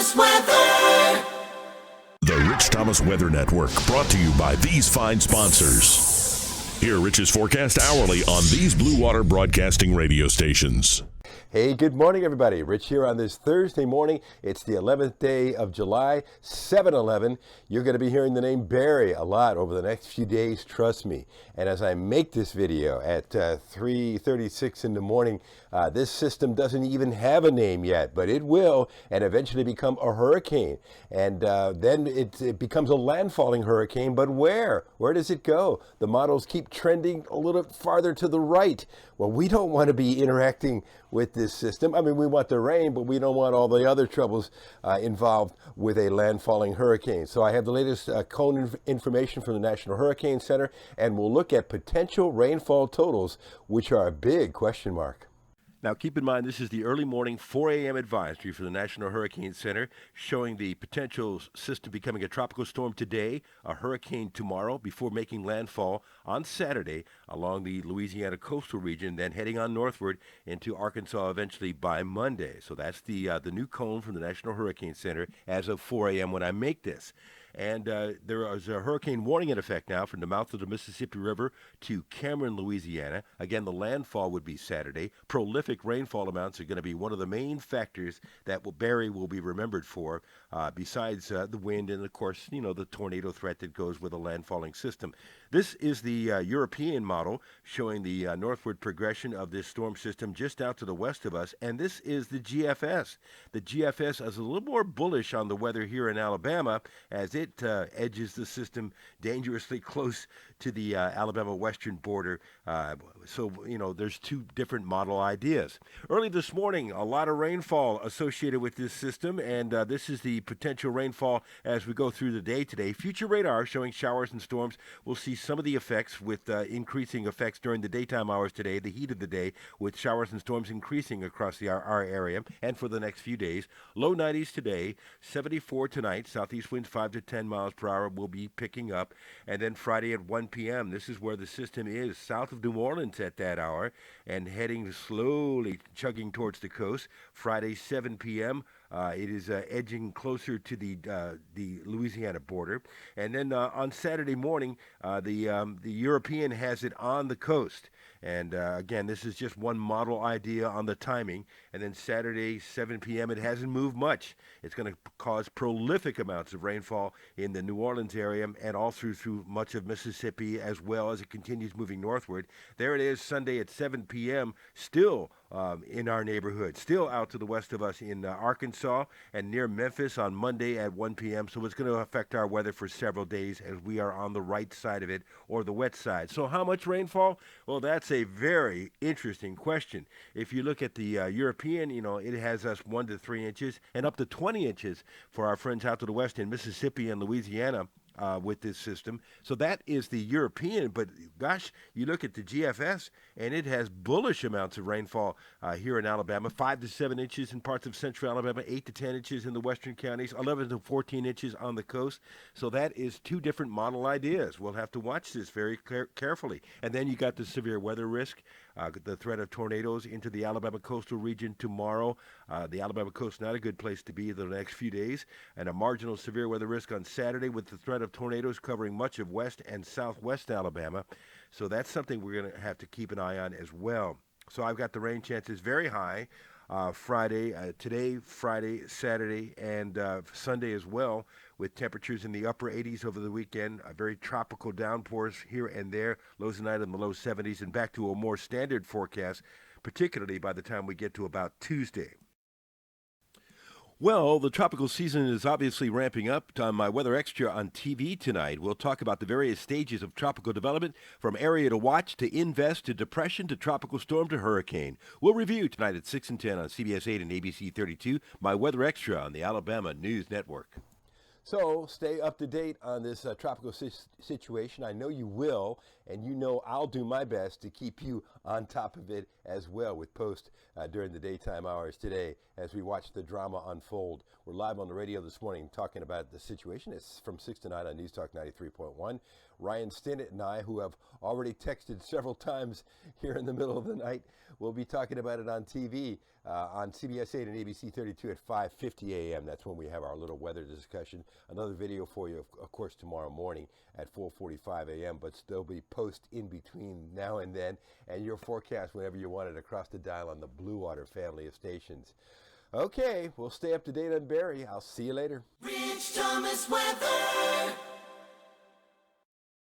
Thomas Weather. The Rich Thomas Weather Network, brought to you by these fine sponsors. Hear Rich's forecast hourly on these Blue Water Broadcasting radio stations. Hey, good morning, everybody. Rich here on this Thursday morning. It's the 11th day of July, 7/11. You're going to be hearing the name Barry a lot over the next few days, trust me. And as I make this video at 3:36 in the morning, this system doesn't even have a name yet, but it will, and eventually become a hurricane. And then it becomes a landfalling hurricane, but where? Where does it go? The models keep trending a little farther to the right. Well, we don't want to be interacting with this system. I mean, we want the rain, but we don't want all the other troubles involved with a landfalling hurricane. So I have the latest cone information from the National Hurricane Center, and we'll look at potential rainfall totals, which are a big question mark. Now, keep in mind, this is the early morning 4 a.m. advisory for the National Hurricane Center, showing the potential system becoming a tropical storm today, a hurricane tomorrow, before making landfall on Saturday along the Louisiana coastal region, then heading on northward into Arkansas eventually by Monday. So that's the new cone from the National Hurricane Center as of 4 a.m. when I make this. And there is a hurricane warning in effect now from the mouth of the Mississippi River to Cameron, Louisiana. Again, the landfall would be Saturday. Prolific rainfall amounts are going to be one of the main factors that Barry will be remembered for, besides the wind and, of course, the tornado threat that goes with a landfalling system. This is the European model showing the northward progression of this storm system just out to the west of us, and this is the GFS. The GFS is a little more bullish on the weather here in Alabama as it edges the system dangerously close to the Alabama western border. So, there's two different model ideas. Early this morning, a lot of rainfall associated with this system, and this is the potential rainfall as we go through the day today. Future radar showing showers and storms. We'll see some of the effects with increasing effects during the daytime hours today, the heat of the day, with showers and storms increasing across our area and for the next few days. Low 90s today, 74 tonight. Southeast winds 5 to 10 miles per hour will be picking up. And then Friday at 1 p.m., this is where the system is, south of New Orleans at that hour and heading slowly, chugging towards the coast. Friday, 7 p.m., it is edging closer to the Louisiana border. And then on Saturday morning, the European has it on the coast. And again, this is just one model idea on the timing. And then Saturday, 7 p.m., it hasn't moved much. It's going to cause prolific amounts of rainfall in the New Orleans area and all through much of Mississippi, as well as it continues moving northward. There it is, Sunday at 7 p.m., still in our neighborhood, still out to the west of us in Arkansas and near Memphis on Monday at 1 p.m. So it's going to affect our weather for several days as we are on the right side of it, or the wet side. So how much rainfall? Well, that's a very interesting question. If you look at the European, it has us 1 to 3 inches and up to 20 inches for our friends out to the west in Mississippi and Louisiana. With this system. So that is the European, but gosh, you look at the GFS and it has bullish amounts of rainfall here in Alabama, 5 to 7 inches in parts of central Alabama, 8 to 10 inches in the western counties, 11 to 14 inches on the coast. So that is two different model ideas. We'll have to watch this very carefully. And then you got the severe weather risk, the threat of tornadoes into the Alabama coastal region tomorrow. The Alabama coast, not a good place to be the next few days, and a marginal severe weather risk on Saturday with the threat of tornadoes covering much of west and southwest Alabama. So that's something we're going to have to keep an eye on as well. So I've got the rain chances very high today, Friday, Saturday, and Sunday as well, with temperatures in the upper 80s over the weekend, very tropical downpours here and there, lows tonight in the low 70s, and back to a more standard forecast, particularly by the time we get to about Tuesday. Well, the tropical season is obviously ramping up. On my Weather Extra on TV tonight, we'll talk about the various stages of tropical development, from area to watch to invest to depression to tropical storm to hurricane. We'll review tonight at 6 and 10 on CBS 8 and ABC 32, my Weather Extra on the Alabama News Network. So stay up to date on this tropical situation. I know you will, and I'll do my best to keep you on top of it as well with posts during the daytime hours today as we watch the drama unfold. We're live on the radio this morning talking about the situation. It's from 6 to 9 on News Talk 93.1. Ryan Stinnett and I, who have already texted several times here in the middle of the night, will be talking about it on TV on CBS 8 and ABC 32 at 5:50 a.m. That's when we have our little weather discussion. Another video for you, of course, tomorrow morning at 4:45 a.m., but there'll be post in between now and then, and your forecast whenever you want it across the dial on the Blue Water family of stations. Okay, we'll stay up to date on Barry. I'll see you later. Rich Thomas Weather.